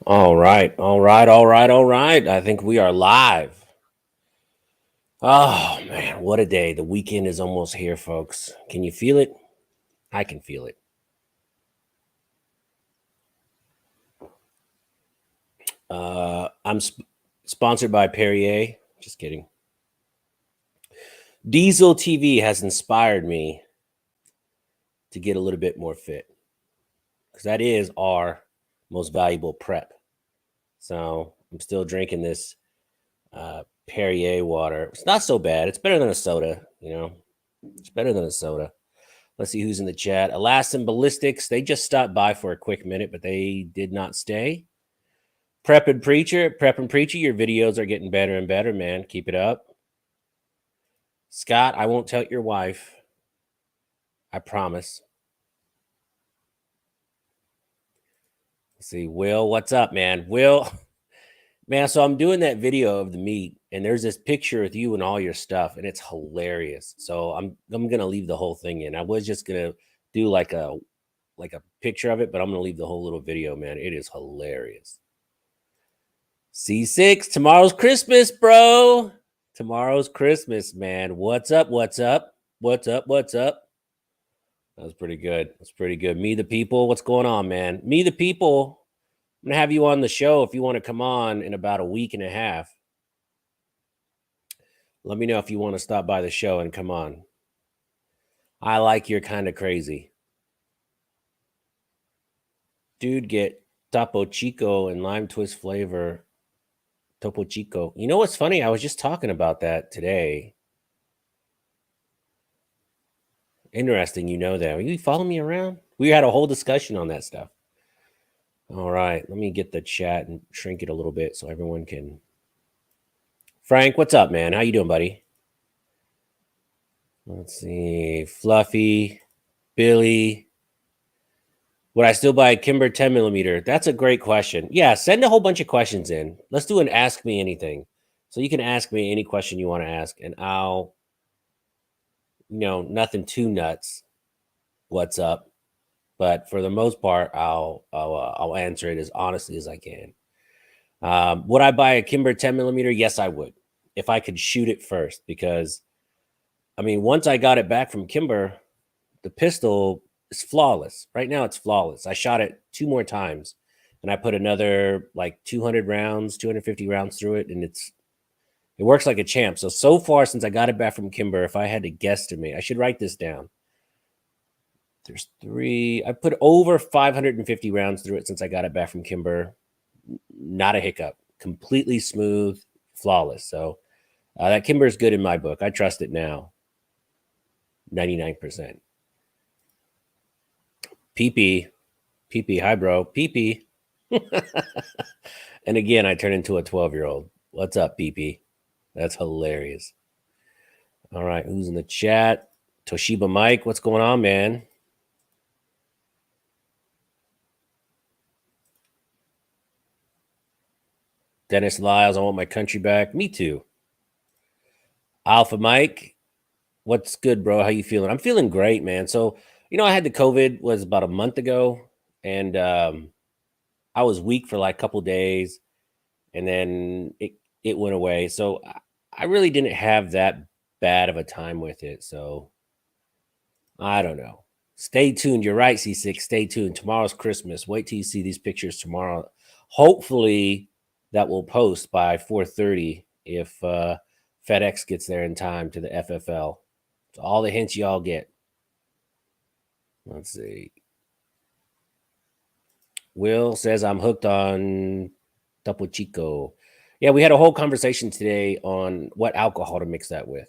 All right, all right, all right, all right. I think we are live. Oh man, what a day. The weekend is almost here, folks. Can you feel it? I can feel it. I'm sponsored by Perrier. Just kidding. Diesel TV has inspired me to get a little bit more fit because that is our most valuable prep. So I'm still drinking this Perrier water. It's not so bad. It's better than a soda, It's better than a soda. Let's see who's in the chat. Elastin Ballistics. They just stopped by for a quick minute, but they did not stay. Prep and Preacher. Your videos are getting better and better, man. Keep it up. Scott, I won't tell your wife. I promise. Let's see. Will, what's up, man? Will, man, so I'm doing that video of the meet, and there's this picture with you and all your stuff, and it's hilarious. So I'm gonna leave the whole thing in. I was just gonna do like a picture of it, but I'm gonna leave the whole little video, man. It is hilarious. C6, tomorrow's Christmas, bro. Tomorrow's Christmas, man. What's up? What's up? What's up? What's up? That was pretty good. That's pretty good. Me the people. What's going on, man? Me the people. I'm gonna have you on the show if you want to come on in about a week and a half. Let me know if you want to stop by the show and come on. I like you're kind of crazy. Dude, get Topo Chico and lime twist flavor. Topo Chico. You know what's funny? I was just talking about that today. Interesting, you know that. You follow me around? We had a whole discussion on that stuff. All right, let me get the chat and shrink it a little bit so everyone can. Frank, what's up, man? How you doing, buddy? Let's see. Fluffy, Billy. Would I still buy a Kimber 10 millimeter? That's a great question. Yeah, send a whole bunch of questions in. Let's do an Ask Me Anything. So you can ask me any question you want to ask, and I'll, nothing too nuts. What's up? But for the most part, I'll answer it as honestly as I can. Would I buy a Kimber 10 millimeter? Yes, I would, if I could shoot it first. Because, I mean, once I got it back from Kimber, the pistol is flawless. Right now, it's flawless. I shot it 2 more times, and I put another like 200 rounds, 250 rounds through it, and it works like a champ. So far, since I got it back from Kimber, if I had to guesstimate, I should write this down. There's 3. I put over 550 rounds through it since I got it back from Kimber. Not a hiccup. Completely smooth, flawless. So that Kimber is good in my book. I trust it now. 99%. PP. Hi, bro. PP. And again, I turn into a 12-year-old. What's up, PP? That's hilarious. All right, who's in the chat? Toshiba Mike, what's going on, man? Dennis Lyles, I want my country back. Me too. Alpha Mike, what's good, bro? How you feeling? I'm feeling great, man. So, I had the COVID was about a month ago, and I was weak for like a couple days, and then it went away. So I really didn't have that bad of a time with it. So I don't know. Stay tuned. You're right, C6. Stay tuned. Tomorrow's Christmas. Wait till you see these pictures tomorrow. Hopefully that will post by 4:30 if FedEx gets there in time to the FFL. So all the hints y'all get. Let's see. Will says I'm hooked on Topo Chico. Yeah, we had a whole conversation today on what alcohol to mix that with.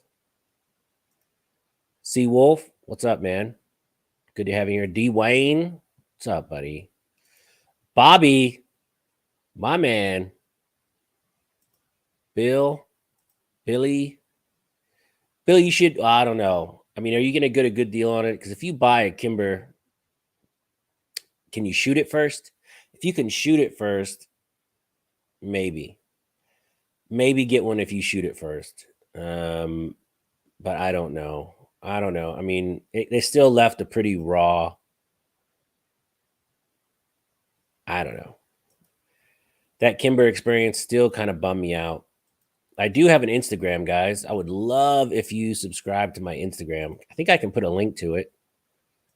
C Wolf, what's up, man? Good to have you here. D Wayne, what's up, buddy? Bobby, my man. Billy, you should. I don't know. I mean, are you going to get a good deal on it? Because if you buy a Kimber, can you shoot it first? If you can shoot it first, maybe get one if you shoot it first. But I don't know. I mean, they still left a pretty raw. I don't know. That Kimber experience still kind of bummed me out. I do have an Instagram, guys. I would love if you subscribe to my Instagram. I think I can put a link to it.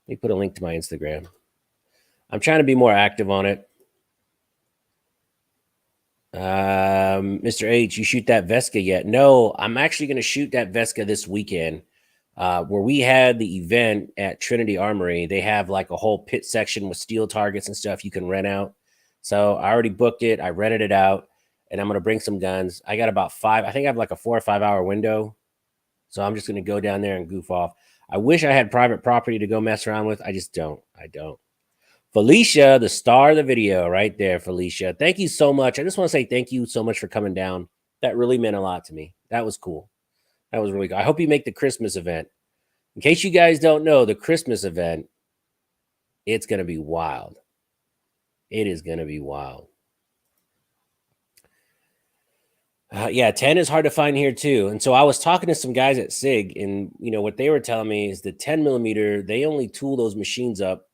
Let me put a link to my Instagram. I'm trying to be more active on it. Mr. H, you shoot that Vesca yet? No, I'm actually going to shoot that Vesca this weekend. Where we had the event at Trinity Armory, they have like a whole pit section with steel targets and stuff you can rent out. So I already booked it. I rented it out, and I'm going to bring some guns. I got about 5. I think I have like a 4 or 5 hour window. So I'm just going to go down there and goof off. I wish I had private property to go mess around with. I just don't. I don't. Felicia, the star of the video right there, Felicia. Thank you so much. I just want to say thank you so much for coming down. That really meant a lot to me. That was cool. That was really good. I hope you make the Christmas event. In case you guys don't know, the Christmas event, it's going to be wild. It is going to be wild. Yeah, 10 is hard to find here too. And so I was talking to some guys at SIG, and what they were telling me is the 10 millimeter, they only tool those machines up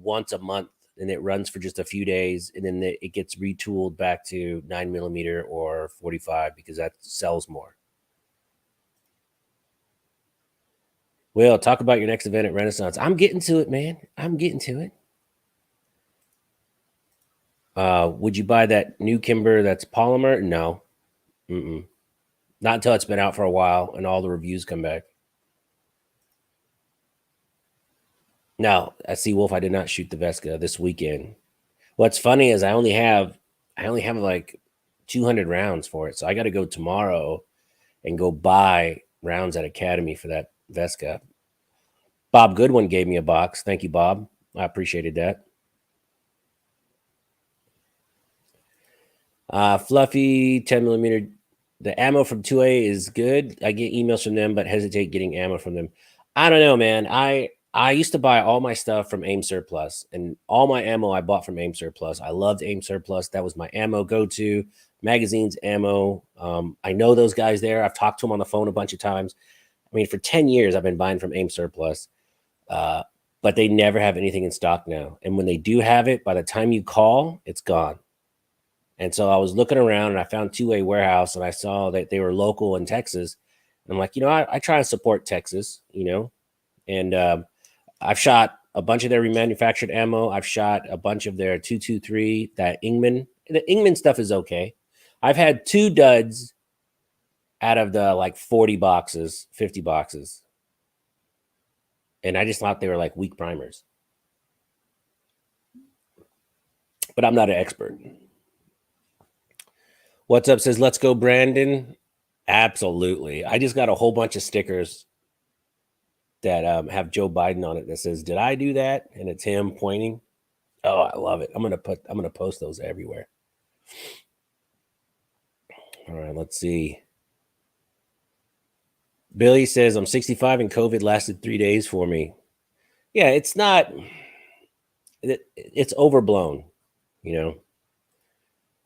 once a month, and it runs for just a few days, and then it gets retooled back to 9 millimeter or 45 because that sells more. Will, talk about your next event at Renaissance. I'm getting to it, man. I'm getting to it. Would you buy that new Kimber that's polymer? No. Not until it's been out for a while and all the reviews come back. No, I see, Wolf. I did not shoot the Vesca this weekend. What's funny is I only have like 200 rounds for it, so I got to go tomorrow and go buy rounds at Academy for that Vesca. Bob Goodwin gave me a box. Thank you, Bob. I appreciated that. Fluffy 10 millimeter. The ammo from 2A is good. I get emails from them, but hesitate getting ammo from them. I don't know, man. I used to buy all my stuff from AIM Surplus, and all my ammo I bought from AIM Surplus. I loved AIM Surplus. That was my ammo go-to. Magazines, ammo. I know those guys there. I've talked to them on the phone a bunch of times. I mean, for 10 years, I've been buying from AIM Surplus, but they never have anything in stock now. And when they do have it, by the time you call, it's gone. And so I was looking around, and I found 2A Warehouse, and I saw that they were local in Texas. And I'm like, I try to support Texas, and I've shot a bunch of their remanufactured ammo. I've shot a bunch of their 223, that Ingman. The Ingman stuff is okay. I've had 2 duds out of the like 40 boxes, 50 boxes. And I just thought they were like weak primers. But I'm not an expert. What's up says, let's go, Brandon. Absolutely. I just got a whole bunch of stickers that have Joe Biden on it that says, did I do that? And it's him pointing. Oh, I love it. I'm going to post those everywhere. All right, let's see. Billy says, I'm 65 and COVID lasted 3 days for me. Yeah, it's overblown,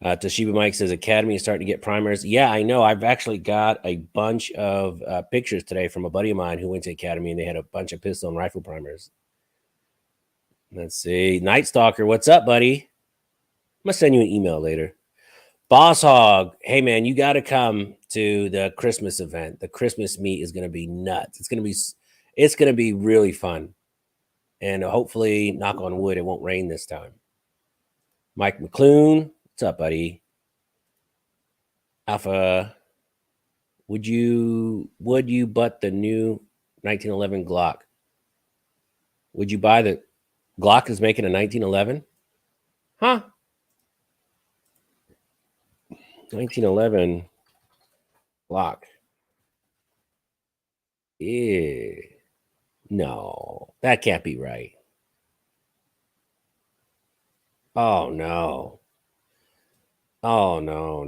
Toshiba Mike says Academy is starting to get primers. Yeah, I know. I've actually got a bunch of pictures today from a buddy of mine who went to Academy, and they had a bunch of pistol and rifle primers. Let's see. Night Stalker, what's up, buddy? I'm going to send you an email later. Boss Hog, hey, man, you got to come to the Christmas event. The Christmas meet is going to be nuts. It's going to be really fun. And hopefully, knock on wood, it won't rain this time. Mike McClune, what's up, buddy? Alpha, would you butt the new 1911 Glock? Would you buy the Glock is making a 1911? Huh? 1911 Glock. Yeah. No, that can't be right. Oh, no. Oh, no.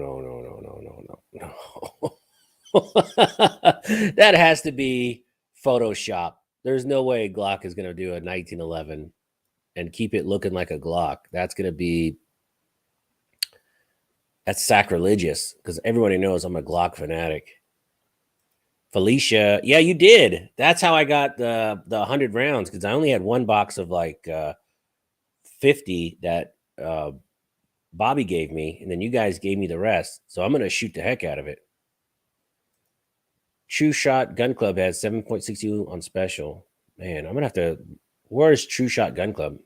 That has to be Photoshop. There's no way Glock is going to do a 1911 and keep it looking like a Glock. That's sacrilegious, because everybody knows I'm a Glock fanatic. Felicia, yeah, you did. That's how I got the 100 rounds, because I only had one box of like 50 that Bobby gave me, and then you guys gave me the rest. So I'm going to shoot the heck out of it. True Shot Gun Club has 7.62 on special. Man, I'm going to have to... Where's True Shot Gun Club?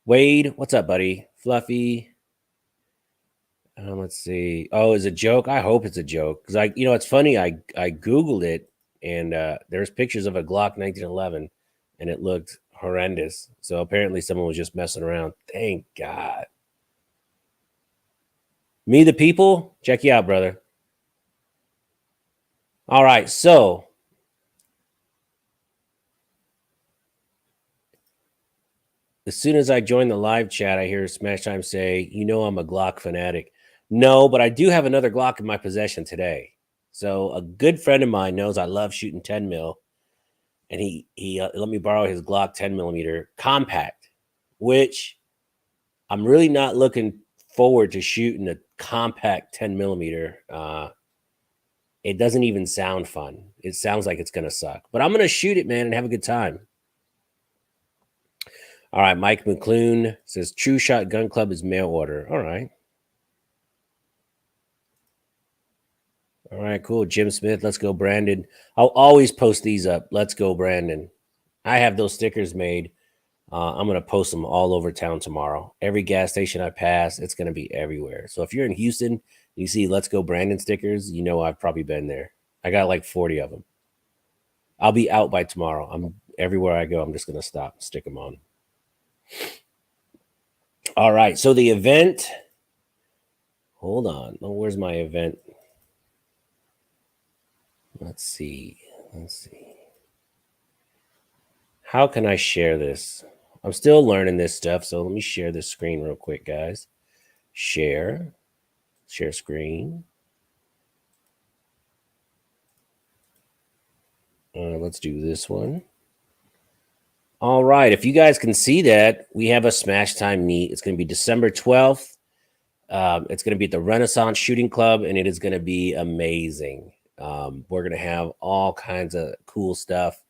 Wade, what's up, buddy? Fluffy. Let's see. Oh, is it a joke? I hope it's a joke. Because it's funny. I Googled it, and there's pictures of a Glock 1911, and it looked horrendous. So apparently someone was just messing around. Thank God. Me the people? Check you out, brother. All right, so as soon as I join the live chat, I hear Smash Time say, I'm a Glock fanatic. No, but I do have another Glock in my possession today. So a good friend of mine knows I love shooting 10 mil, and he let me borrow his Glock 10 millimeter compact, which I'm really not looking forward to shooting a compact 10 millimeter. It doesn't even sound fun. It sounds like it's going to suck, but I'm going to shoot it, man, and have a good time. All right, Mike McClune says True Shot Gun Club is mail order. All right. All right, cool. Jim Smith, let's go, Brandon. I'll always post these up. Let's go, Brandon. I have those stickers made. I'm going to post them all over town tomorrow. Every gas station I pass, it's going to be everywhere. So if you're in Houston, you see Let's Go Brandon stickers, I've probably been there. I got like 40 of them. I'll be out by tomorrow. Everywhere I go, I'm just going to stop and stick them on. All right, so the event. Hold on. Oh, where's my event? Let's see. How can I share this? I'm still learning this stuff, so let me share this screen real quick, guys. Share screen. Let's do this one. All right, if you guys can see that, we have a Smash Time meet. It's going to be December 12th. It's going to be at the Renaissance Shooting Club, and it is going to be amazing. We're going to have all kinds of cool stuff,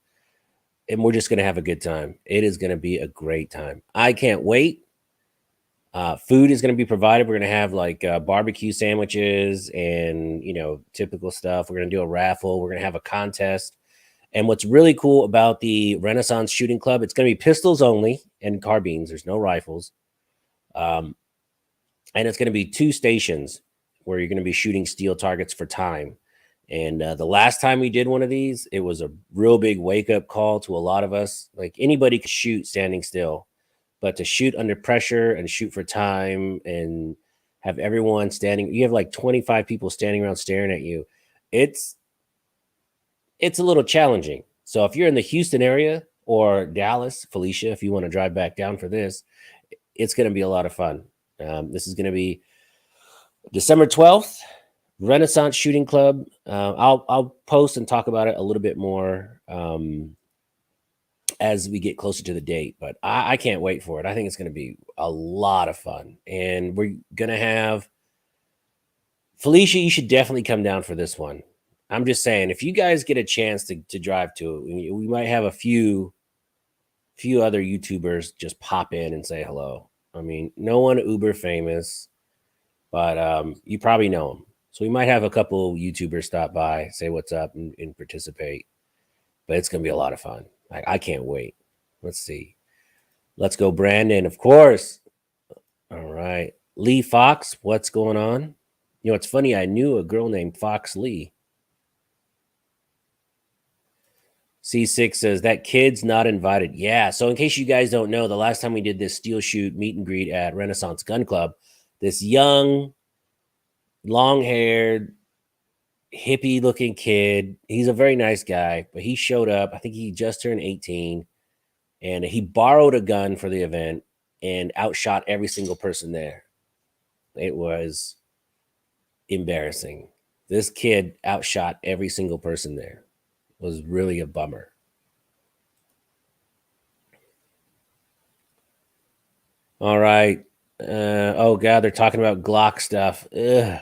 and we're just going to have a good time. It is going to be a great time. I can't wait. Food is going to be provided. We're going to have like barbecue sandwiches and, typical stuff. We're going to do a raffle. We're going to have a contest. And what's really cool about the Renaissance Shooting Club, it's going to be pistols only and carbines. There's no rifles. And it's going to be 2 stations where you're going to be shooting steel targets for time. And the last time we did one of these, it was a real big wake-up call to a lot of us. Like, anybody could shoot standing still, but to shoot under pressure and shoot for time and have everyone standing, you have like 25 people standing around staring at you. It's a little challenging. So if you're in the Houston area or Dallas, Felicia, if you want to drive back down for this, it's going to be a lot of fun. This is going to be December 12th, Renaissance Shooting Club. I'll post and talk about it a little bit more as we get closer to the date, but I can't wait for it. I think it's going to be a lot of fun, and we're going to have Felicia. You should definitely come down for this one. I'm just saying, if you guys get a chance to drive to it, we might have a few other YouTubers just pop in and say hello. I mean, no one uber famous, but you probably know them. So we might have a couple YouTubers stop by, say what's up, and participate. But it's going to be a lot of fun. I can't wait. Let's see. Let's go, Brandon, of course. All right. Lee Fox, what's going on? It's funny. I knew a girl named Fox Lee. C6 says that kid's not invited. Yeah. So in case you guys don't know, the last time we did this steel shoot meet and greet at Renaissance Gun Club, this young, long-haired, hippie-looking kid, he's a very nice guy, but he showed up. I think he just turned 18, and he borrowed a gun for the event and outshot every single person there. It was embarrassing. This kid outshot every single person there. It was really a bummer. All right. Oh, God, they're talking about Glock stuff. Ugh,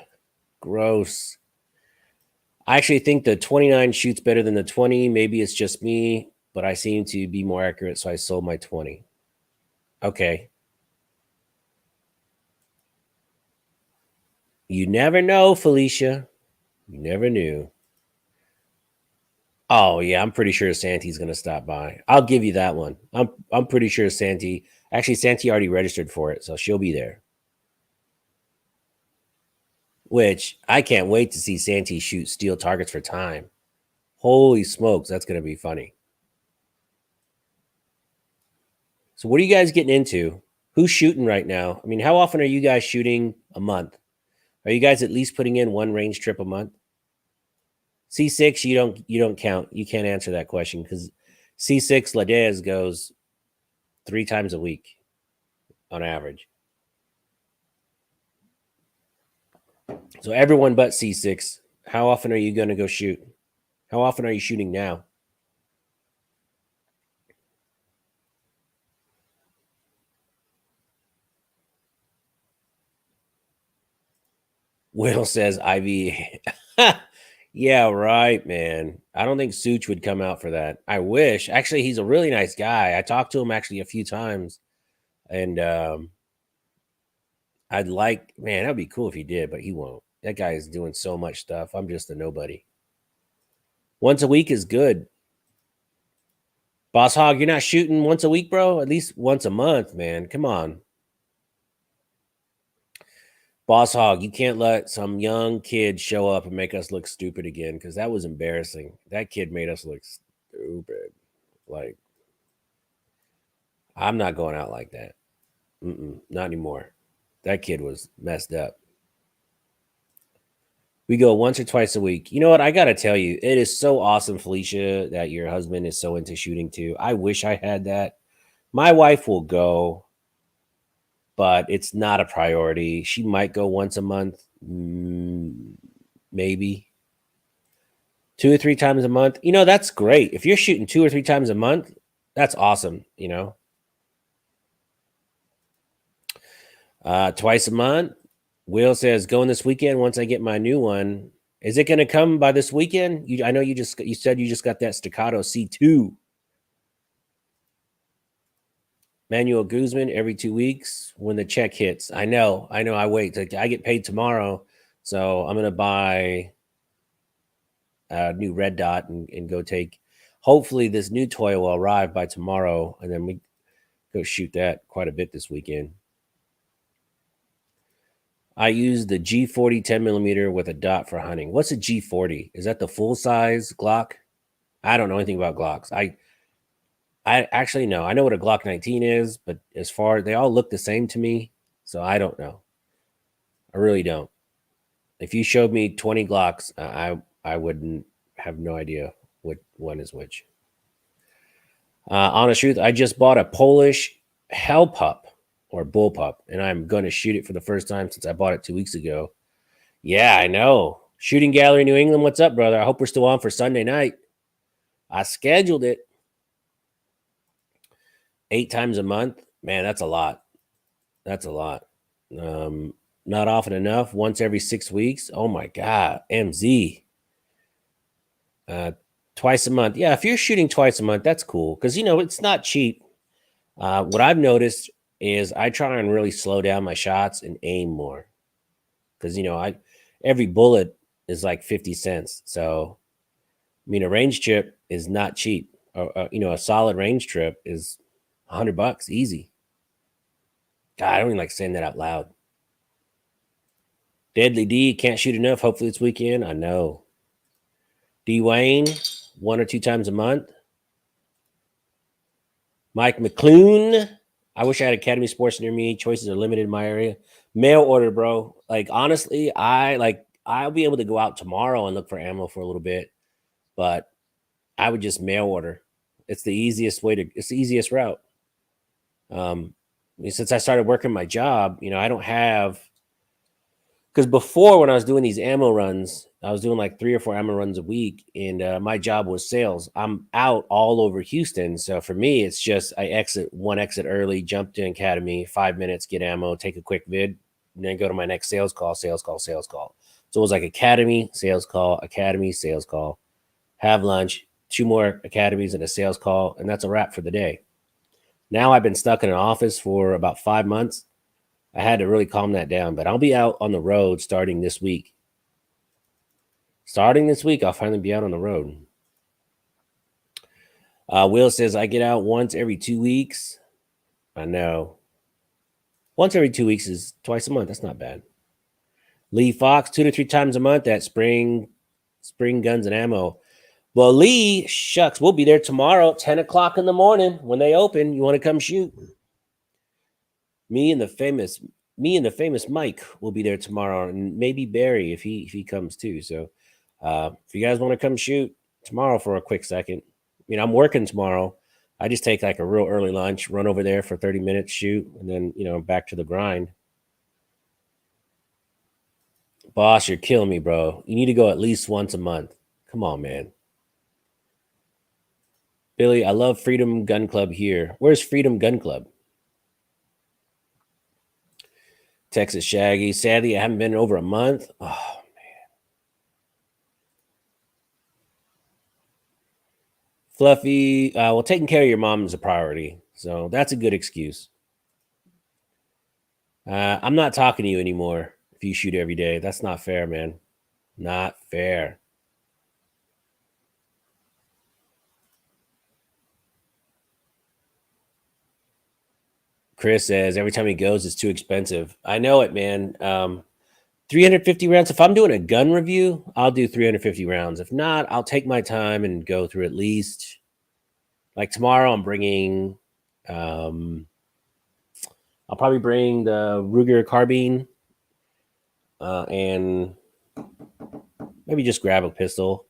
gross. I actually think the 29 shoots better than the 20. Maybe it's just me, but I seem to be more accurate, so I sold my 20. Okay. You never know, Felicia. You never knew. Oh yeah, I'm pretty sure Santy's gonna stop by. I'll give you that one. I'm pretty sure Santy. Actually, Santy already registered for it, so she'll be there. Which I can't wait to see Santy shoot steel targets for time. Holy smokes, that's gonna be funny. So what are you guys getting into? Who's shooting right now? I mean, how often are you guys shooting a month? Are you guys at least putting in one range trip a month? C6, you don't count. You can't answer that question because C6 Ladez goes 3 times a week on average. So everyone but C6, how often are you going to go shoot? How often are you shooting now? Will says IV. Yeah, right, man. I don't think Such would come out for that. I wish. Actually, he's a really nice guy. I talked to him actually a few times, and I'd like, man, that'd be cool if he did, but he won't. That guy is doing so much stuff. I'm just a nobody. Once a week is good. Boss Hog, you're not shooting once a week, bro? At least once a month, man. Come on. Boss Hog, you can't let some young kid show up and make us look stupid again because that was embarrassing. That kid made us look stupid. Like, I'm not going out like that. Not anymore. That kid was messed up. We go once or twice a week. You know what? I got to tell you, it is so awesome, Felicia, that your husband is so into shooting too. I wish I had that. My wife will go, but it's not a priority. She might go once a month, maybe 2 or 3 times a month. You know, that's great. If you're shooting 2 or 3 times a month, that's awesome. Twice a month. Will says going this weekend once I get my new one. Is it going to come by this weekend? I know you said you just got that Staccato C2. Manuel Guzman every 2 weeks when the check hits. I know. I wait. I get paid tomorrow, so I'm gonna buy a new red dot and go take. Hopefully, this new toy will arrive by tomorrow, and then we go shoot that quite a bit this weekend. I use the G40 10mm with a dot for hunting. What's a G40? Is that the full size Glock? I don't know anything about Glocks. I actually know. I know what a Glock 19 is, but as far they all look the same to me, so I don't know. I really don't. If you showed me 20 Glocks, I wouldn't have no idea what one is which. Honest truth, I just bought a Polish hell pup or bull pup, and I'm going to shoot it for the first time since I bought it 2 weeks ago. Yeah, I know. Shooting Gallery New England, what's up, brother? I hope we're still on for Sunday night. I scheduled it 8 times a month. Man, that's a lot. That's a lot. Not often enough. Once every 6 weeks. Oh my God. MZ. Twice a month. Yeah, if you're shooting twice a month, that's cool. Because it's not cheap. What I've noticed is I try and really slow down my shots and aim more. Because every bullet is like 50 cents. So a range trip is not cheap. A solid range trip is $100 easy. God, I don't even like saying that out loud. Deadly D can't shoot enough. Hopefully this weekend. I know. D Wayne, 1 or 2 times a month. Mike McClune. I wish I had Academy Sports near me. Choices are limited in my area. Mail order, bro. Like honestly, I'll be able to go out tomorrow and look for ammo for a little bit, but I would just mail order. It's the easiest it's the easiest route. Since I started working my job, I don't have, because before when I was doing these ammo runs, I was doing like 3 or 4 ammo runs a week, and my job was sales. I'm out all over Houston, so for me, it's just I exit early, jump to Academy, 5 minutes, get ammo, take a quick vid, and then go to my next sales call. So it was like Academy, sales call, have lunch, 2 more academies and a sales call, and that's a wrap for the day. Now I've been stuck in an office for about 5 months. I had to really calm that down, but I'll be out on the road starting this week. Starting this week, I'll finally be out on the road. Will says, I get out once every 2 weeks. I know. Once every 2 weeks is twice a month. That's not bad. Lee Fox, 2 to 3 times a month at Spring Guns and Ammo. Well, Lee, shucks, we'll be there tomorrow at 10 o'clock in the morning when they open. You want to come shoot? Me and the famous Mike will be there tomorrow, and maybe Barry if he comes too. So if you guys want to come shoot tomorrow for a quick second, I'm working tomorrow. I just take like a real early lunch, run over there for 30 minutes, shoot, and then back to the grind. Boss, you're killing me, bro. You need to go at least once a month. Come on, man. Billy, I love Freedom Gun Club here. Where's Freedom Gun Club? Texas Shaggy. Sadly, I haven't been in over a month. Oh, man. Fluffy. Well, taking care of your mom is a priority. So that's a good excuse. I'm not talking to you anymore if you shoot every day. That's not fair, man. Not fair. Chris says every time he goes, it's too expensive. I know it, man. 350 rounds. If I'm doing a gun review, I'll do 350 rounds. If not, I'll take my time and go through at least. Like tomorrow, I'm bringing. I'll probably bring the Ruger carbine, and maybe just grab a pistol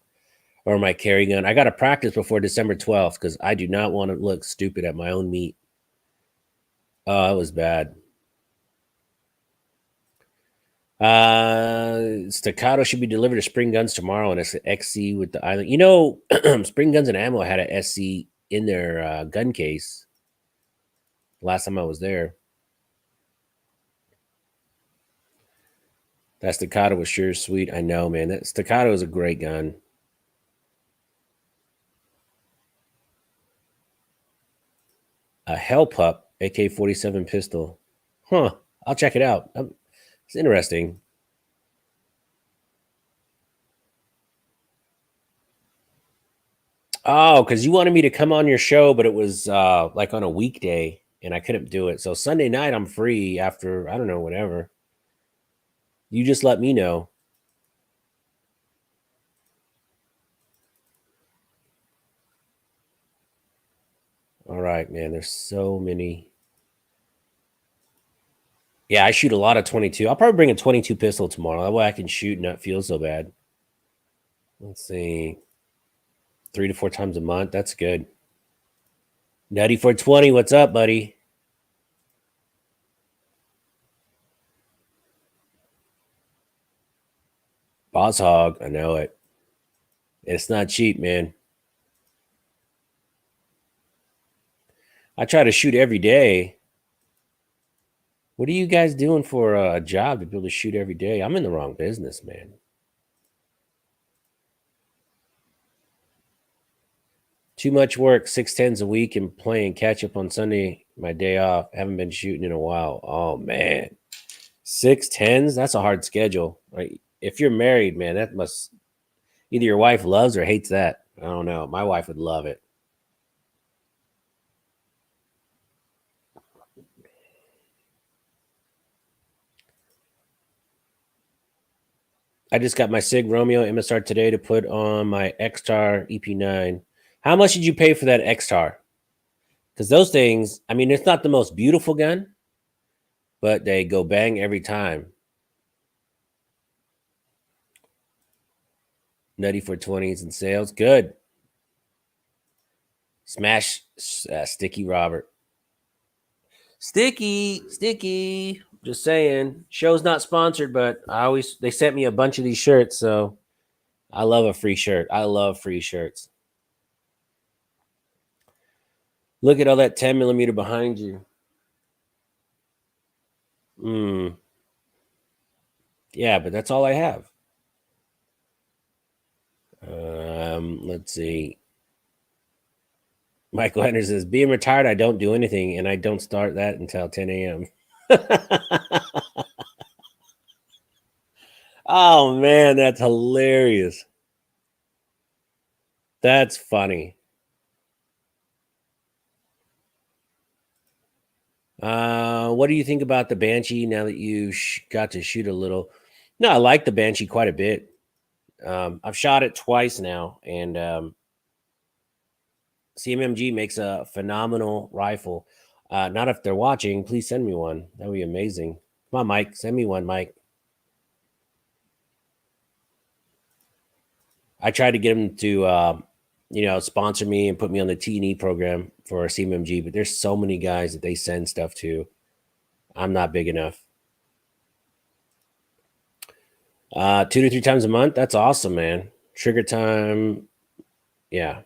or my carry gun. I got to practice before December 12th because I do not want to look stupid at my own meet. Oh, it was bad. Staccato should be delivered to Spring Guns tomorrow, and it's an XC with the island. Spring Guns and Ammo had an SC in their gun case last time I was there. That Staccato was sure sweet. I know, man. That Staccato is a great gun. A Hell Pup AK-47 pistol. Huh. I'll check it out. It's interesting. Oh, because you wanted me to come on your show, but it was like on a weekday, and I couldn't do it. So Sunday night, I'm free after, I don't know, whatever. You just let me know. All right, man. There's so many. Yeah, I shoot a lot of 22. I'll probably bring a 22 pistol tomorrow. That way I can shoot and not feel so bad. Let's see. 3 to 4 times a month. That's good. Nutty 420. What's up, buddy? Boss Hog. I know it. It's not cheap, man. I try to shoot every day. What are you guys doing for a job to be able to shoot every day? I'm in the wrong business, man. Too much work, 610s a week, and playing catch up on Sunday, my day off. Haven't been shooting in a while. Oh, man. 610s? That's a hard schedule. Like, if you're married, man, that must either your wife loves or hates that. I don't know. My wife would love it. I just got my Sig Romeo MSR today to put on my X-Tar EP9. How much did you pay for that X-Tar? Because those things, I mean, it's not the most beautiful gun, but they go bang every time. Nutty for 20s and sales. Good. Smash Sticky Robert. Sticky. Just saying. Show's not sponsored, but they sent me a bunch of these shirts, so I love a free shirt. I love free shirts. Look at all that 10 millimeter behind you. Yeah, but that's all I have. Let's see. Michael Henderson says, being retired, I don't do anything, and I don't start that until 10 a.m. Oh man, that's hilarious. That's funny. What do you think about the Banshee now that you got to shoot a little? No, I like the Banshee quite a bit. I've shot it twice now, and CMMG makes a phenomenal rifle. Not if they're watching, please send me one. That would be amazing. Come on, Mike, send me one, Mike. I tried to get them to, sponsor me and put me on the T&E program for CMMG, but there's so many guys that they send stuff to. I'm not big enough. 2 to 3 times a month. That's awesome, man. Trigger time. Yeah,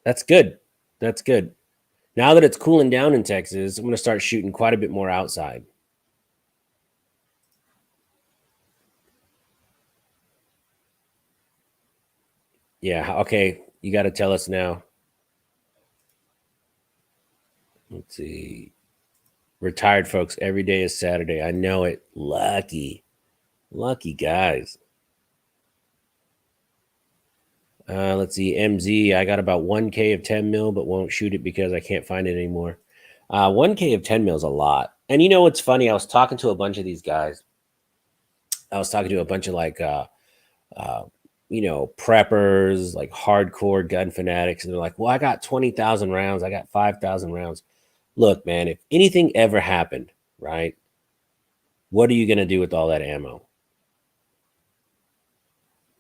that's good. That's good. Now that it's cooling down in Texas, I'm going to start shooting quite a bit more outside. Yeah. Okay. You got to tell us now. Let's see. Retired folks, every day is Saturday. I know it. Lucky. Lucky guys. Let's see. MZ, I got about 1K of 10 mil, but won't shoot it because I can't find it anymore. 1K of 10 mil is a lot. And you know what's funny? I was talking to a bunch of these guys. I was talking to a bunch of uh, preppers, like hardcore gun fanatics. And they're like, well, I got 20,000 rounds. I got 5,000 rounds. Look, man, if anything ever happened, right? What are you going to do with all that ammo?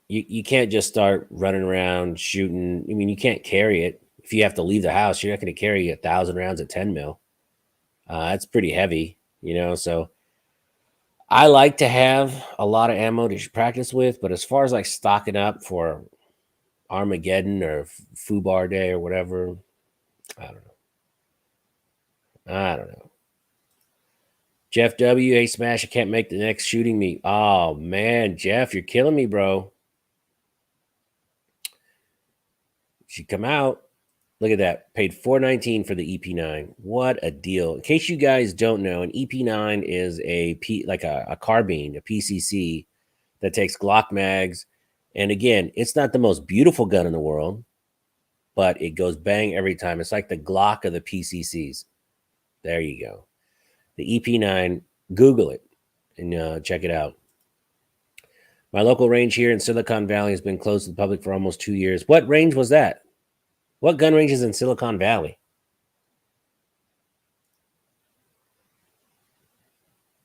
You can't just start running around shooting. I mean, you can't carry it. If you have to leave the house, you're not going to carry 1,000 rounds of 10 mil. That's pretty heavy, So I like to have a lot of ammo to practice with, but as far as like stocking up for Armageddon or Fubar Day or whatever, I don't know. I don't know. Jeff W. Hey, Smash, I can't make the next shooting meet. Oh, man, Jeff, you're killing me, bro. Should come out. Look at that. Paid $419 for the EP9. What a deal. In case you guys don't know, an EP9 is like a carbine, a PCC that takes Glock mags. And again, it's not the most beautiful gun in the world, but it goes bang every time. It's like the Glock of the PCCs. There you go. The EP9, Google it and check it out. My local range here in Silicon Valley has been closed to the public for almost 2 years. What range was that? What gun range is in Silicon Valley?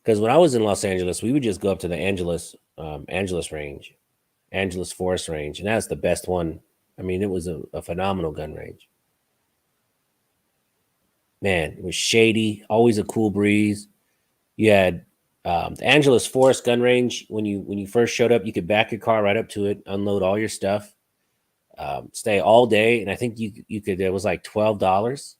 Because when I was in Los Angeles, we would just go up to the Angeles range, Angeles Forest range, and that's the best one. I mean, it was a phenomenal gun range. Man, it was shady, always a cool breeze. You had the Angeles Forest gun range. When you first showed up, you could back your car right up to it, unload all your stuff, stay all day, and I think you could. It was like $12,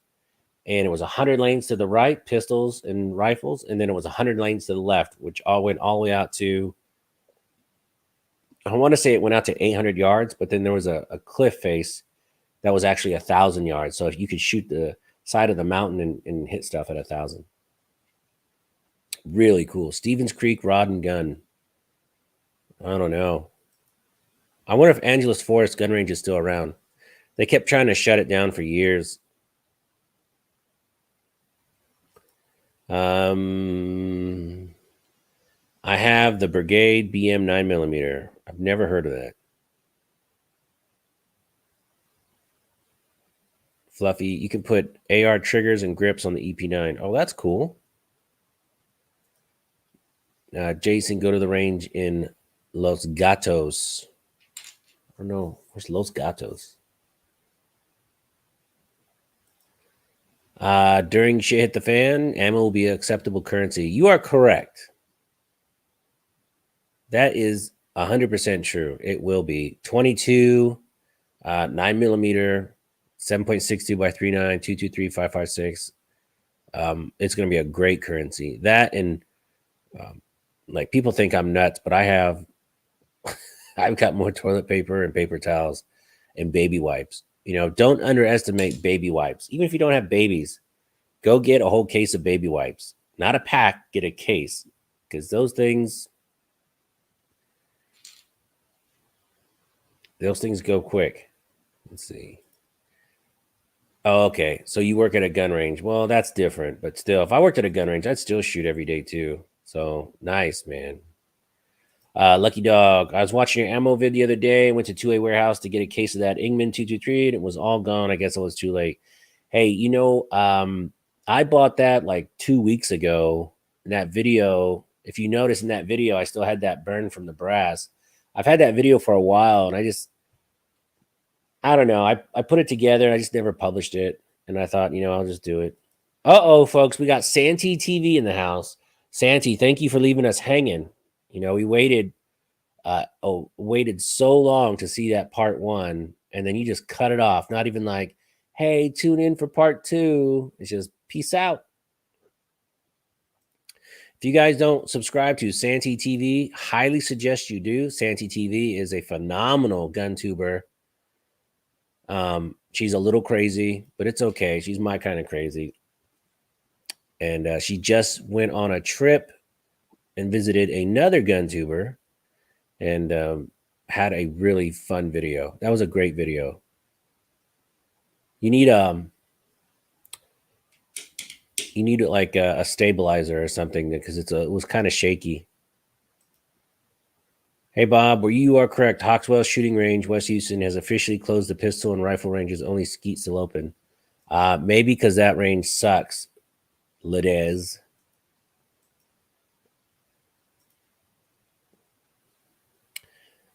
and it was 100 lanes to the right, pistols and rifles, and then it was 100 lanes to the left, which all went all the way out to. I want to say it went out to 800 yards, but then there was a cliff face that was actually 1,000 yards. So if you could shoot the side of the mountain and hit stuff at 1,000. Really cool. Stevens Creek Rod and Gun. I don't know. I wonder if Angeles Forest gun range is still around. They kept trying to shut it down for years. I have the Brigade BM 9mm. I've never heard of that. Fluffy, you can put AR triggers and grips on the EP9. Oh, that's cool. Jason, go to the range in Los Gatos. I don't know. Where's Los Gatos? During shit hit the fan, ammo will be acceptable currency. You are correct. That is 100% true. It will be 22, 9mm, 7.62 by 39, 223, 556. It's going to be a great currency. That and like people think I'm nuts, but I've got more toilet paper and paper towels and baby wipes. Don't underestimate baby wipes. Even if you don't have babies, go get a whole case of baby wipes. not a pack, get a case, because those things go quick. Let's see. Oh, okay. So you work at a gun range. Well, that's different, but still, if I worked at a gun range, I'd still shoot every day too. So nice, man. Lucky Dog. I was watching your ammo vid the other day. Went to 2A warehouse to get a case of that Ingman 223, and it was all gone. I guess it was too late. Hey, I bought that like 2 weeks ago. In that video, if you notice in that video, I still had that burn from the brass. I've had that video for a while, and I don't know. I put it together, and I just never published it. And I thought, I'll just do it. Uh-oh, folks, we got Santry TV in the house. Santry, thank you for leaving us hanging. We waited so long to see that part 1, and then you just cut it off. Not even like, hey, tune in for part 2. It's just peace out. If you guys don't subscribe to Santry TV, highly suggest you do. Santry TV is a phenomenal gun tuber. She's a little crazy, but it's okay. She's my kind of crazy. And she just went on a trip and visited another gun tuber and had a really fun video. That was a great video. You need like a stabilizer or something because it was kind of shaky. Hey Bob, where you are correct. Hawkswell Shooting Range, West Houston, has officially closed the pistol and rifle ranges. Only skeet still open. Maybe because that range sucks. Lidez.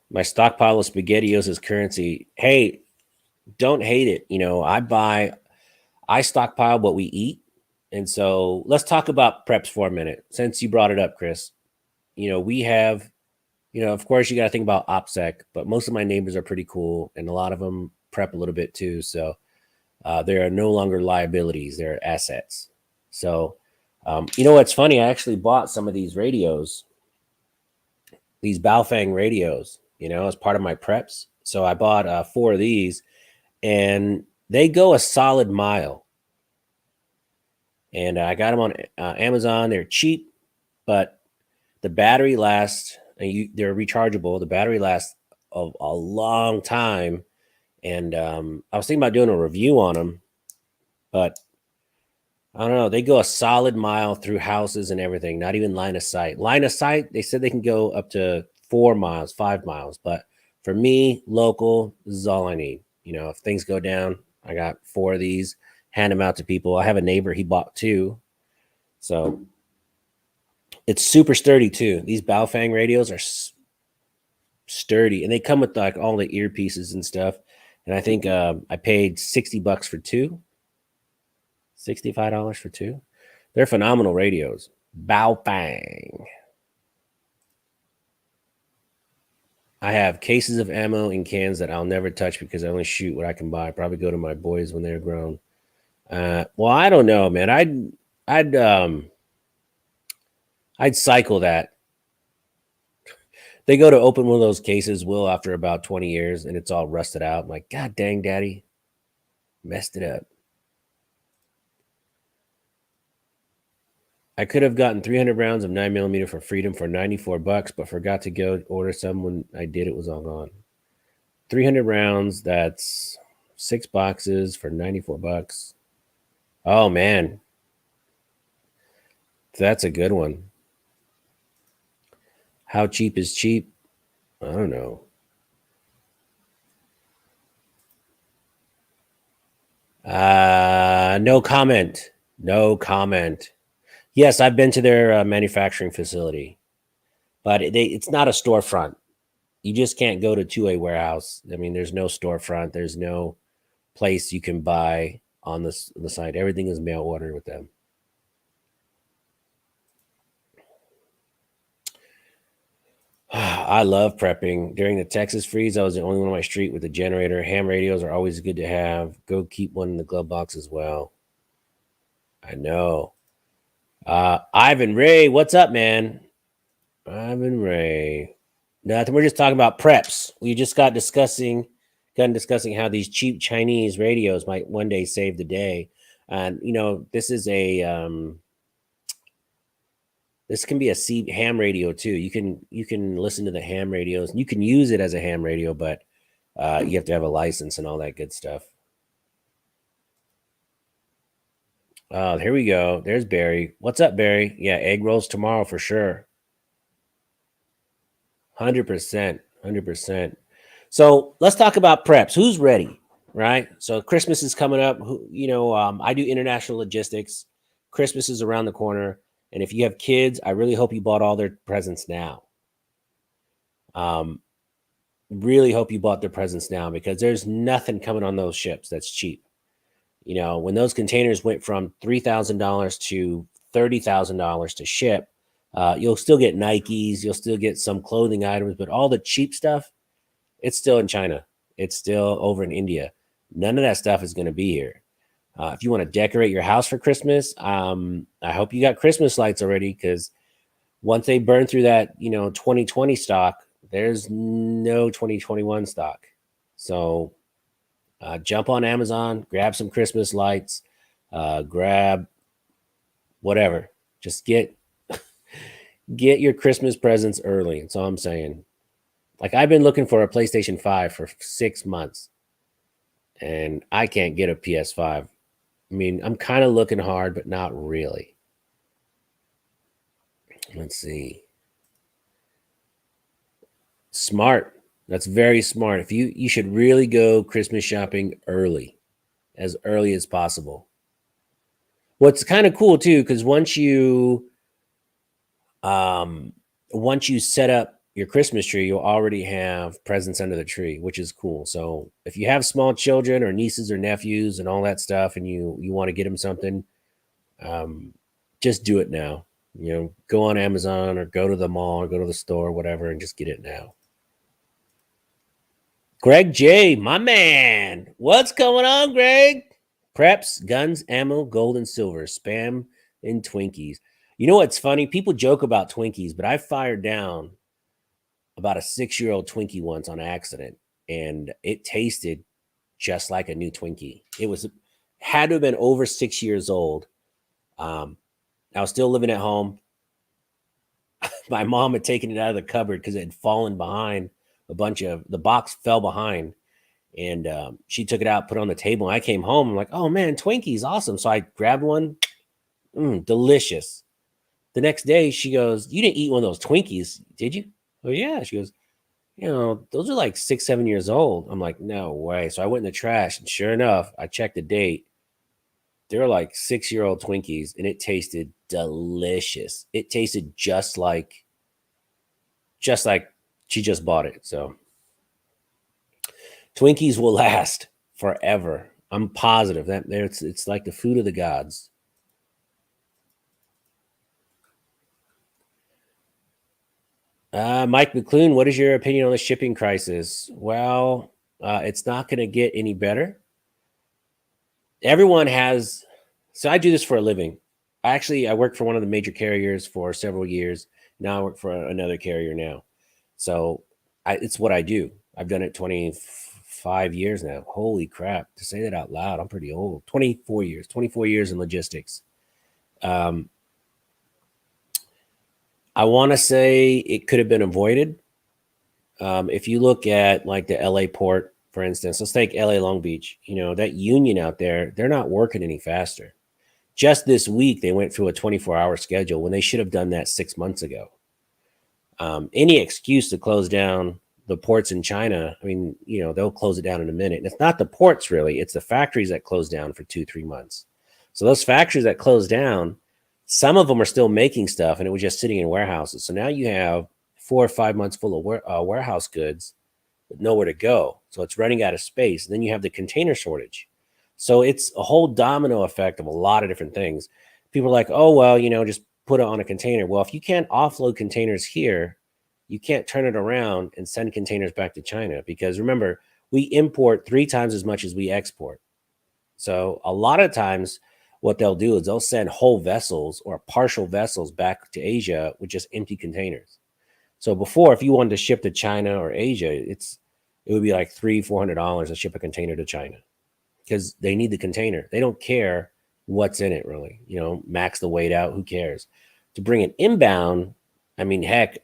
My stockpile of SpaghettiOs is currency. Hey, don't hate it. I stockpile what we eat. And so let's talk about preps for a minute. Since you brought it up, Chris, we have, of course you got to think about OPSEC, but most of my neighbors are pretty cool. And a lot of them prep a little bit too. So there are no longer liabilities. They're assets. So, what's funny? I actually bought some of these radios, these Baofeng radios, as part of my preps. So I bought 4 of these, and they go a solid mile. And I got them on Amazon. They're cheap, but the battery lasts, and they're rechargeable. The battery lasts a long time. And I was thinking about doing a review on them, but I don't know. They go a solid mile through houses and everything, not even line of sight. Line of sight, they said they can go up to 4 miles, 5 miles. But for me, local, this is all I need. If things go down, I got 4 of these, hand them out to people. I have a neighbor, he bought 2. So it's super sturdy too. These Baofeng radios are sturdy, and they come with like all the earpieces and stuff. And I think I paid $60 for 2. $65 for 2. They're phenomenal radios. Baofeng. I have cases of ammo in cans that I'll never touch because I only shoot what I can buy. Probably go to my boys when they're grown. Well, I don't know, man. I'd cycle that. They go to open one of those cases, Will, after about 20 years, and it's all rusted out. I'm like, God dang, Daddy, messed it up. I could have gotten 300 rounds of 9mm for Freedom for $94, but forgot to go order some. When I did, it was all gone. 300 rounds, that's 6 boxes for $94. Oh, man. That's a good one. How cheap is cheap? I don't know. No comment. No comment. Yes, I've been to their manufacturing facility, but it's not a storefront. You just can't go to 2A warehouse. I mean, there's no storefront. There's no place you can buy on the site. Everything is mail order with them. I love prepping. During the Texas freeze, I was the only one on my street with a generator. Ham radios are always good to have. Go keep one in the glove box as well. I know. Ivan Ray, what's up, man? Ivan Ray. Nothing. We're just talking about preps. We just got discussing how these cheap Chinese radios might one day save the day. And this is a This can be a ham radio too. You can listen to the ham radios. You can use it as a ham radio, but you have to have a license and all that good stuff. Oh, here we go. There's Barry. What's up, Barry? Yeah, egg rolls tomorrow for sure. 100%. 100%. So let's talk about preps. Who's ready? Right. So Christmas is coming up. I do international logistics. Christmas is around the corner. And if you have kids, I really hope you bought all their presents now. Really hope you bought their presents now, because there's nothing coming on those ships that's cheap. When those containers went from $3,000 to $30,000 to ship, you'll still get Nikes, you'll still get some clothing items, but all the cheap stuff, it's still in China. It's still over in India. None of that stuff is going to be here. If you want to decorate your house for Christmas, I hope you got Christmas lights already, because once they burn through that, 2020 stock, there's no 2021 stock. So jump on Amazon, grab some Christmas lights, grab whatever. Just get your Christmas presents early. That's all I'm saying. Like, I've been looking for a PlayStation 5 for 6 months, and I can't get a PS5. I mean, I'm kind of looking hard, but not really. Let's see. Smart. That's very smart. If you should really go Christmas shopping early as possible. What's kind of cool too, because once you set up your Christmas tree, you'll already have presents under the tree, which is cool. So if you have small children or nieces or nephews and all that stuff, and you want to get them something, just do it now. Go on Amazon or go to the mall or go to the store, whatever, and just get it now. Greg J, my man. What's going on, Greg? Preps, guns, ammo, gold and silver, spam, and Twinkies. You know what's funny? People joke about Twinkies, but I fired down about a 6-year-old Twinkie once on accident, and it tasted just like a new Twinkie. Had to have been over 6 years old. I was still living at home. My mom had taken it out of the cupboard because it had fallen behind. The box fell behind, and she took it out, put it on the table. And I came home. I'm like, oh man, Twinkies, awesome. So I grabbed one. Delicious. The next day she goes, you didn't eat one of those Twinkies, did you? Oh yeah. She goes, those are like 6-7 years old. I'm like, no way. So I went in the trash, and sure enough, I checked the date. They're like 6-year-old Twinkies, and it tasted delicious. It tasted just like she just bought it. So Twinkies will last forever. I'm positive that it's like the food of the gods. Mike McClune, what is your opinion on the shipping crisis? Well, it's not going to get any better. Everyone has. So I do this for a living. I worked for one of the major carriers for several years. Now I work for another carrier now. So it's what I do. I've done it 25 years now. Holy crap. To say that out loud, I'm pretty old. 24 years in logistics. I want to say it could have been avoided. If you look at like the LA port, for instance, let's take LA Long Beach, that union out there, they're not working any faster. Just this week, they went through a 24-hour schedule when they should have done that 6 months ago. Any excuse to close down the ports in China, I mean, they'll close it down in a minute. And it's not the ports really, it's the factories that close down for 2-3 months. So those factories that close down, some of them are still making stuff, and it was just sitting in warehouses. So now you have 4 or 5 months full of warehouse goods with nowhere to go. So it's running out of space. And then you have the container shortage. So it's a whole domino effect of a lot of different things. People are like, oh, well, just put it on a container. Well, if you can't offload containers here, you can't turn it around and send containers back to China, because remember, we import 3 times as much as we export. So a lot of times what they'll do is they'll send whole vessels or partial vessels back to Asia with just empty containers. So before, if you wanted to ship to China or Asia, it would be like $300-400 to ship a container to China, because they need the container. They don't care what's in it really, max the weight out. Who cares? To bring it inbound, I mean, heck,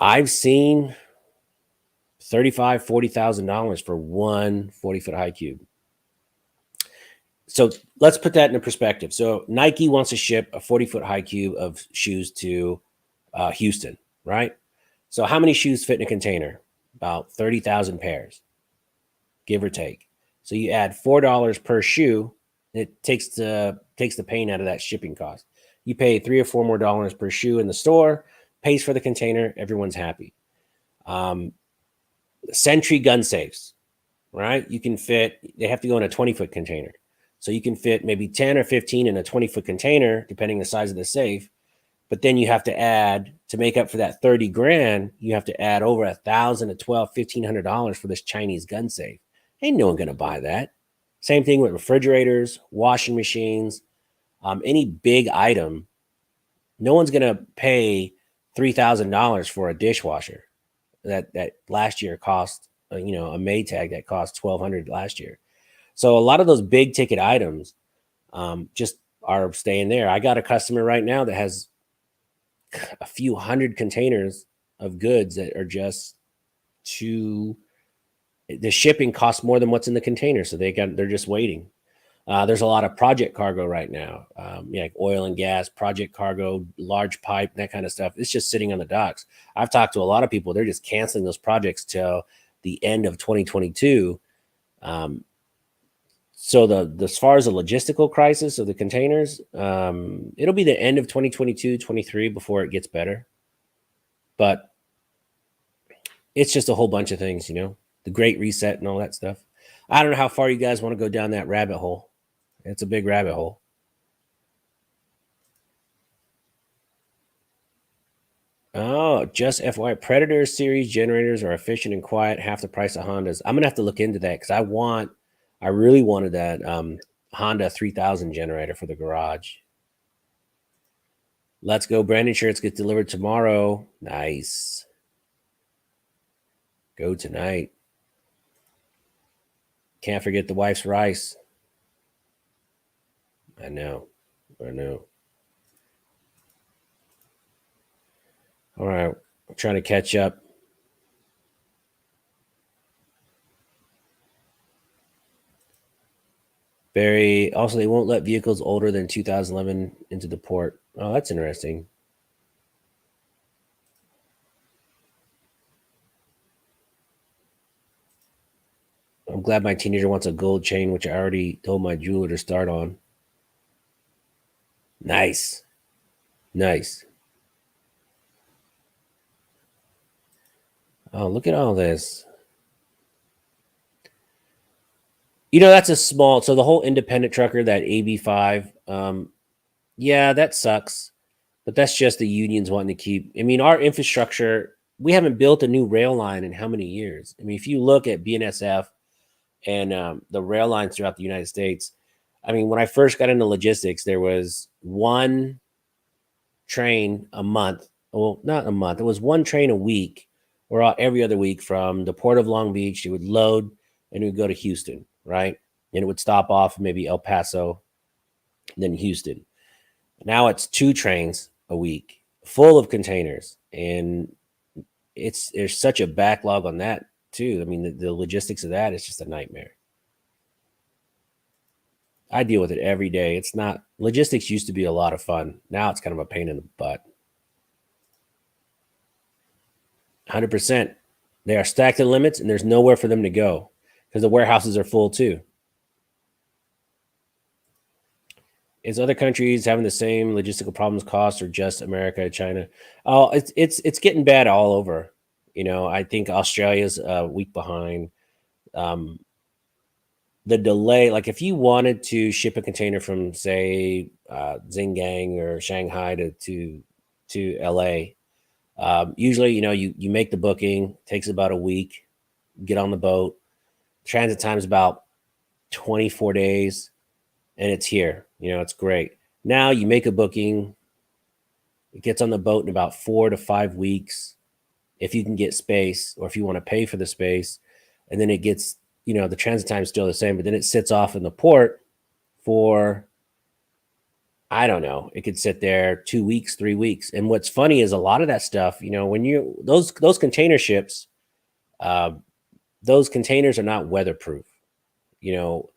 I've seen $35,000, $40,000 for one 40-foot high cube. So let's put that into perspective. So Nike wants to ship a 40-foot high cube of shoes to Houston, right? So how many shoes fit in a container? About 30,000 pairs, give or take. So you add $4 per shoe, it takes the pain out of that shipping cost. You pay $3 or $4 more per shoe in the store, pays for the container, everyone's happy. Sentry Gun Safes, right? You can fit, they have to go in a 20-foot container. So you can fit maybe 10 or 15 in a 20-foot container, depending on the size of the safe. But then you have to add, to make up for that 30 grand, you have to add over $1,000 to $1,200, $1,500 for this Chinese gun safe. Ain't no one going to buy that. Same thing with refrigerators, washing machines, any big item. No one's going to pay $3,000 for a dishwasher that last year cost, a Maytag that cost $1,200 last year. So a lot of those big ticket items just are staying there. I got a customer right now that has a few hundred containers of goods that are just the shipping costs more than what's in the container. So they're just waiting. There's a lot of project cargo right now, like oil and gas, project cargo, large pipe, that kind of stuff. It's just sitting on the docks. I've talked to a lot of people. They're just canceling those projects till the end of 2022. So as far as the logistical crisis of the containers, it'll be the end of 2022, 23 before it gets better. But it's just a whole bunch of things, the Great Reset and all that stuff. I don't know how far you guys want to go down that rabbit hole. It's a big rabbit hole. Oh, just FYI, Predator series generators are efficient and quiet, half the price of Hondas. I'm gonna have to look into that because I really wanted that Honda 3000 generator for the garage. Let's go. Brandon shirts get delivered tomorrow. Nice. Go tonight. Can't forget the wife's rice. I know. All right. I'm trying to catch up. Barry, also, they won't let vehicles older than 2011 into the port. Oh, that's interesting. I'm glad my teenager wants a gold chain, which I already told my jeweler to start on. Nice. Oh, look at all this. That's a small, so the whole independent trucker, that AB5, yeah, that sucks. But that's just the unions wanting to keep, our infrastructure, we haven't built a new rail line in how many years? If you look at BNSF and the rail lines throughout the United States, when I first got into logistics, there was one train a month. Well, not a month. It was one train a week or every other week from the port of Long Beach. It would load and it would go to Houston, right? And it would stop off maybe El Paso, then Houston. Now it's 2 trains a week full of containers. And there's such a backlog on that too. The logistics of that is just a nightmare. I deal with it every day. It's not, logistics used to be a lot of fun. Now it's kind of a pain in the butt. 100%. They are stacked to limits and there's nowhere for them to go because the warehouses are full too. Is other countries having the same logistical problems, costs, or just America, China? Oh, it's getting bad all over. I think Australia's a week behind. The delay, like if you wanted to ship a container from, say, Xinjiang or Shanghai to LA, usually, you make the booking, takes about a week, get on the boat. Transit time is about 24 days, and it's here. It's great. Now you make a booking, it gets on the boat in about 4 to 5 weeks, if you can get space or if you want to pay for the space, and then it gets, the transit time is still the same, but then it sits off in the port for I don't know. It could sit there 2 weeks, 3 weeks. And what's funny is a lot of that stuff, when you those container ships, uh, those containers are not weatherproof. You know,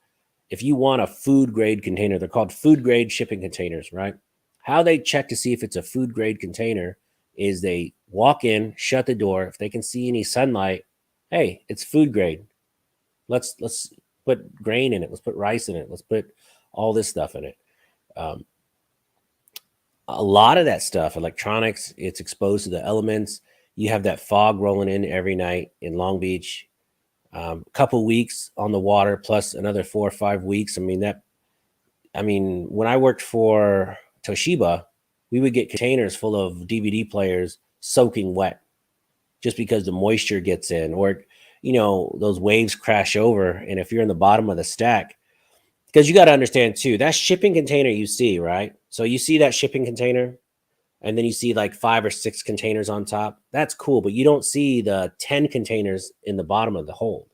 if you want a food grade container, they're called food grade shipping containers, right? How they check to see if it's a food grade container is they walk in, shut the door. If they can see any sunlight, hey, it's food grade. Let's put grain in it. Let's put rice in it. Let's put all this stuff in it. Um, a lot of that stuff, electronics, it's exposed to the elements. You have that fog rolling in every night in Long Beach. A couple weeks on the water, plus another 4 or 5 weeks. When I worked for Toshiba, we would get containers full of DVD players soaking wet just because the moisture gets in, or those waves crash over. And if you're in the bottom of the stack, because you got to understand too, that shipping container you see, right? So you see that shipping container, and then you see like 5 or 6 containers on top. That's cool, but you don't see the 10 containers in the bottom of the hold.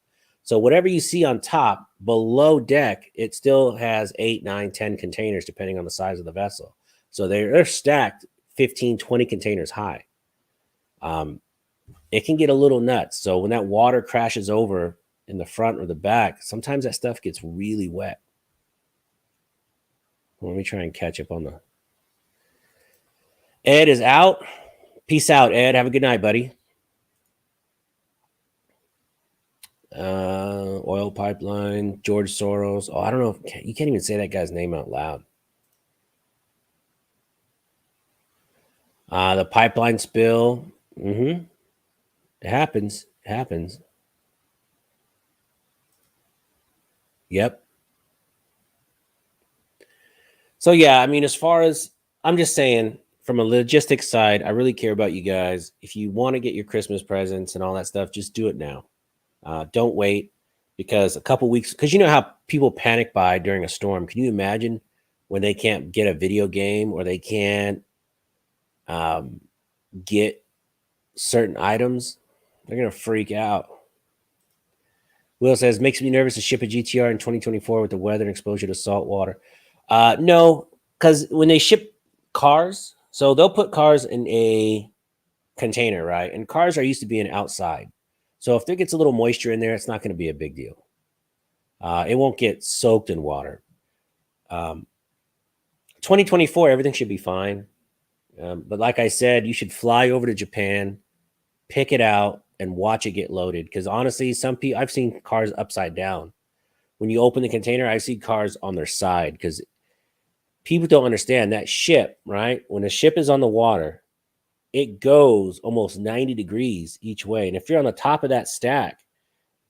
So whatever you see on top, below deck, it still has 8, 9, 10 containers, depending on the size of the vessel. So they're stacked 15, 20 containers high. It can get a little nuts. So when that water crashes over in the front or the back, sometimes that stuff gets really wet. Let me try and catch up on the... Ed is out. Peace out, Ed. Have a good night, buddy. Oil pipeline, George Soros. Oh, I don't know. You can't even say that guy's name out loud. The pipeline spill. It happens. It happens. Yep. So yeah, as far as, I'm just saying, from a logistics side, I really care about you guys. If you want to get your Christmas presents and all that stuff, just do it now. Don't wait, because a couple weeks, because you know how people panic buy during a storm. Can you imagine when they can't get a video game, or they can't get certain items? They're going to freak out. Will says, makes me nervous to ship a GTR in 2024 with the weather and exposure to salt water. No, because when they ship cars, so they'll put cars in a container, right? And cars are used to being outside. So if there gets a little moisture in there, it's not going to be a big deal. It won't get soaked in water. 2024, everything should be fine. But like I said, you should fly over to Japan, pick it out, and watch it get loaded. Because honestly, some people, I've seen cars upside down. When you open the container, I see cars on their side, because people don't understand that ship, right? When a ship is on the water, it goes almost 90 degrees each way. And if you're on the top of that stack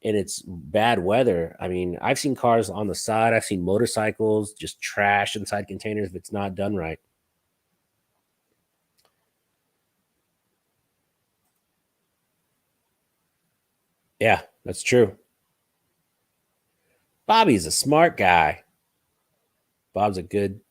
and it's bad weather, I've seen cars on the side. I've seen motorcycles just trash inside containers if it's not done right. Yeah, that's true. Bobby's a smart guy. Bob's a good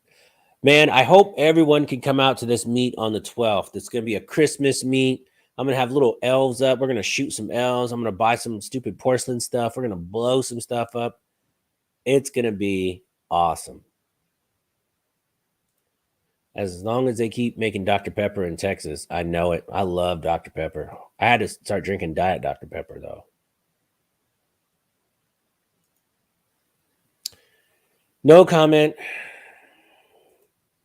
man. I hope everyone can come out to this meet on the 12th. It's going to be a Christmas meet. I'm going to have little elves up. We're going to shoot some elves. I'm going to buy some stupid porcelain stuff. We're going to blow some stuff up. It's going to be awesome. As long as they keep making Dr. Pepper in Texas, I know it. I love Dr. Pepper. I had to start drinking Diet Dr. Pepper, though. No comment.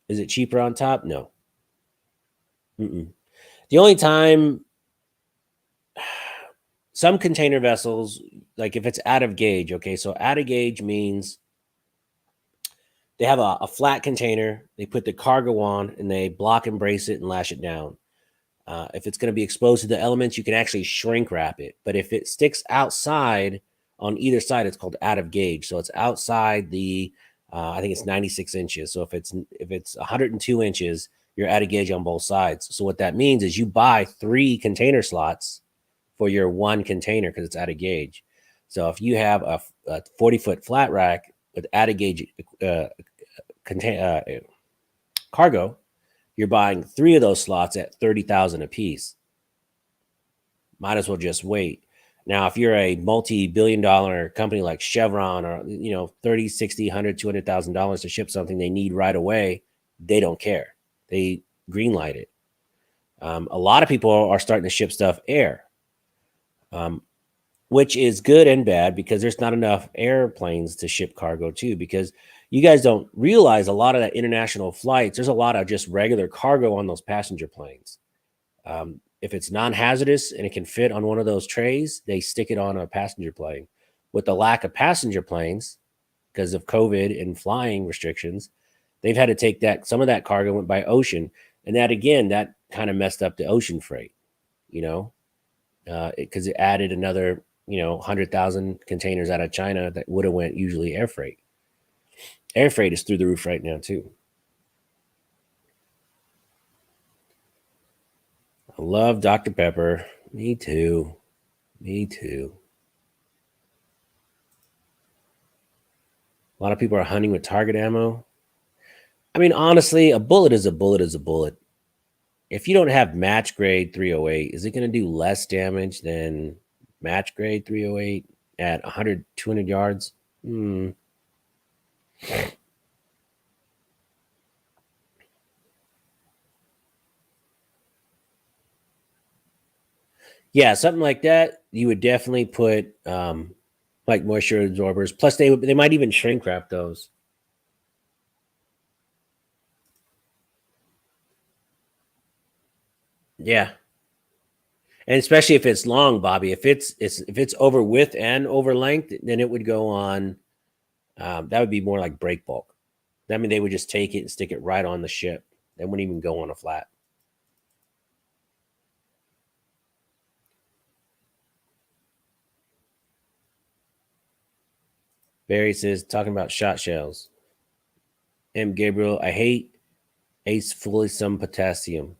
Is it cheaper on top? No. The only time some container vessels, like if it's out of gauge, okay, so out of gauge means they have a flat container, they put the cargo on, and they block and brace it and lash it down. If it's going to be exposed to the elements, you can actually shrink wrap it. But if it sticks outside on either side, it's called out of gauge. So it's outside the, I think it's 96 inches. So if it's 102 inches, you're out of gauge on both sides. So what that means is you buy 3 container slots for your one container because it's out of gauge. So if you have a 40-foot flat rack with out of gauge cargo, you're buying 3 of those slots at $30,000 a piece. Might as well just wait. Now, if you're a multi-billion-dollar company like Chevron, or $30, $60, $100, $200,000 to ship something they need right away, they don't care. They green light it. A lot of people are starting to ship stuff air, which is good and bad because there's not enough airplanes to ship cargo too. Because you guys don't realize a lot of that international flights, there's a lot of just regular cargo on those passenger planes. If it's non-hazardous and it can fit on one of those trays, they stick it on a passenger plane. With the lack of passenger planes because of COVID and flying restrictions, they've had to take that. Some of that cargo went by ocean, and that again, that kind of messed up the ocean freight. You know, because it added another 100,000 containers out of China that would have went usually air freight. Air freight is through the roof right now too. I love Dr. Pepper. Me too. Me too. A lot of people are hunting with target ammo. I mean, honestly, a bullet is a bullet is a bullet. If you don't have match grade 308, is it going to do less damage than match grade 308 at 100, 200 yards? Yeah, something like that. You would definitely put like moisture absorbers. Plus, they might even shrink wrap those. Yeah, and especially if it's long, Bobby. If it's over width and over length, then it would go on. That would be more like break bulk. I mean, they would just take it and stick it right on the ship. They wouldn't even go on a flat. Barry says, talking about shot shells. M. Gabriel, I hate ace fully some potassium.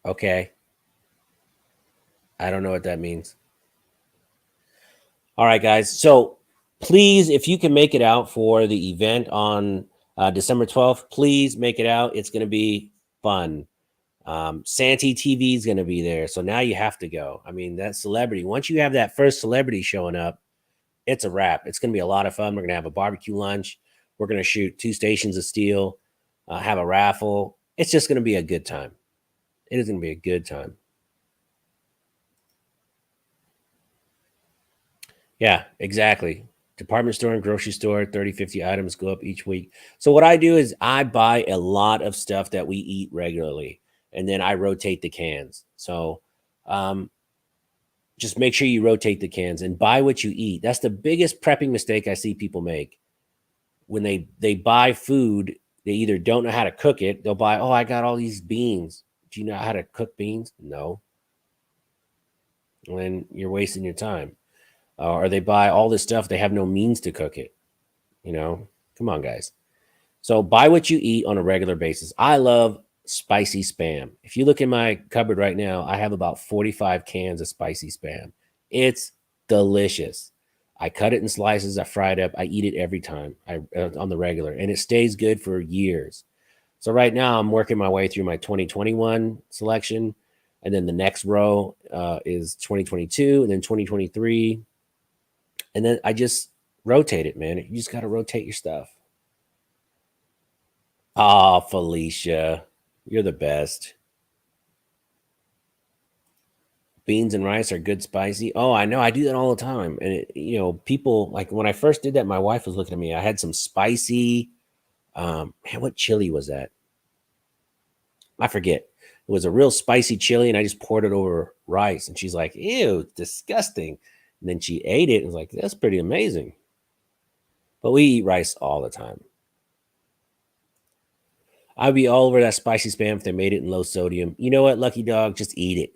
Okay. I don't know what that means. All right, guys. So please, if you can make it out for the event on December 12th, please make it out. It's going to be fun. Santee TV is going to be there. So now you have to go. I mean, that celebrity, once you have that first celebrity showing up, it's a wrap. It's going to be a lot of fun. We're going to have a barbecue lunch. We're going to shoot 2 stations of steel, have a raffle. It's just going to be a good time. It is going to be a good time. Yeah, exactly. Department store and grocery store, 30, 50 items go up each week. So what I do is I buy a lot of stuff that we eat regularly, and then I rotate the cans. So um, just make sure you rotate the cans and buy what you eat. That's the biggest prepping mistake I see people make. When they buy food, they either don't know how to cook it. They'll buy, oh, I got all these beans. Do you know how to cook beans? No. And you're wasting your time. Or they buy all this stuff. They have no means to cook it. Come on, guys. So buy what you eat on a regular basis. I love spicy Spam. If you look in my cupboard right now, I have about 45 cans of spicy Spam. It's delicious. I cut it in slices. I fry it up. I eat it every time on the regular, and it stays good for years. So right now I'm working my way through my 2021 selection, and then the next row is 2022, and then 2023, and then I just rotate it, man. You just got to rotate your stuff. Oh, Felicia, you're the best. Beans and rice are good spicy. Oh, I know. I do that all the time. And people like when I first did that, my wife was looking at me. I had some spicy. Man, what chili was that? I forget. It was a real spicy chili, and I just poured it over rice. And she's like, "Ew, disgusting." And then she ate it and was like, "That's pretty amazing." But we eat rice all the time. I'd be all over that spicy Spam if they made it in low sodium. You know what, Lucky Dog? Just eat it.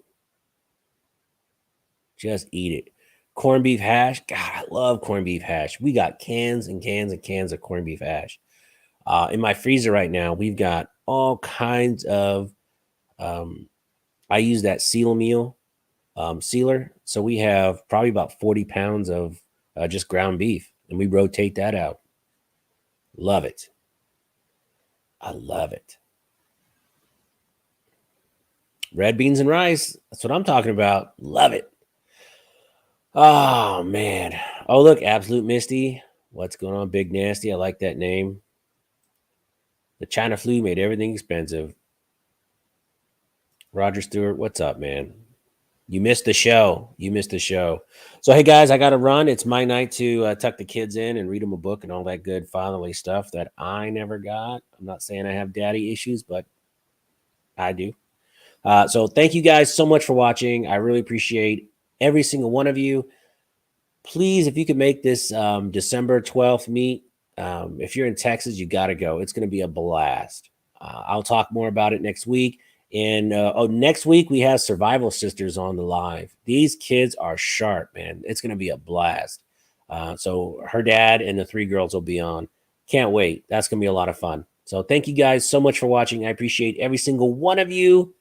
Just eat it. Corned beef hash. God, I love corned beef hash. We got cans and cans and cans of corned beef hash. In my freezer right now, we've got all kinds of. I use that seal meal sealer. So we have probably about 40 pounds of just ground beef, and we rotate that out. Love it. I love it. Red beans and rice. That's what I'm talking about. Love it. Oh, man. Oh, look, Absolute Misty. What's going on, Big Nasty? I like that name. The China flu made everything expensive. Roger Stewart, what's up, man? You missed the show. You missed the show. So, hey, guys, I got to run. It's my night to tuck the kids in and read them a book and all that good fatherly stuff that I never got. I'm not saying I have daddy issues, but I do. So, thank you guys so much for watching. I really appreciate every single one of you. Please, if you could make this December 12th meet, if you're in Texas, you got to go. It's going to be a blast. I'll talk more about it next week. And next week we have Survival Sisters on the live. These kids are sharp, man. It's going to be a blast. So her dad and the 3 girls will be on. Can't wait. That's going to be a lot of fun. So thank you guys so much for watching. I appreciate every single one of you.